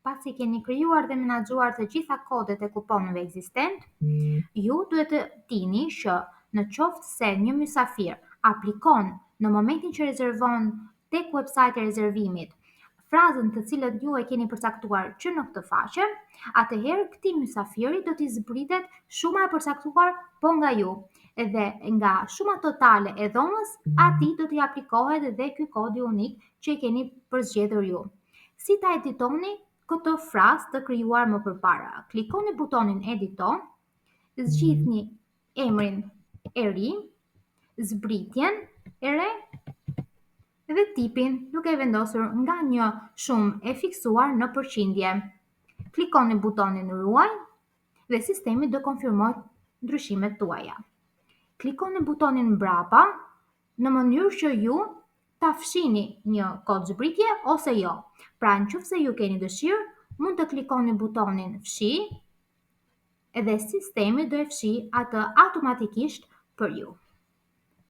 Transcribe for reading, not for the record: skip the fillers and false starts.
Pasi keni krijuar dhe menaxhuar të gjitha kodet e kuponëve ekzistent, ju duhet të dini që në qoftë se një mysafir aplikon në momentin që rezervon tek websajti i rezervimit frazën të cilën ju e keni përcaktuar që në këtë faqe, atëherë këtij mysafiri do t'i zbritet shuma e përcaktuar po nga ju. Edhe nga shuma totale e dhomës, atij do t'i aplikohet edhe ky kodi unik që i keni përzgjedhur ju. Si ta editoni këtë frazë të krijuar më përpara? Klikoni butonin edito, zgjidhni emrin e ri, zbritjen e re dhe tipin duke vendosur nga një shumë e fiksuar në përqindje. Klikoni butonin ruaj dhe sistemi do konfirmoj ndryshimet tuaja. Klikoni butonin mbrapa në mënyrë që ju ta fshini një kod zbritje ose jo. Pra nëse ju keni dëshirë, mund të klikoni butonin fshi edhe sistemi do e fshi atë automatikisht për ju.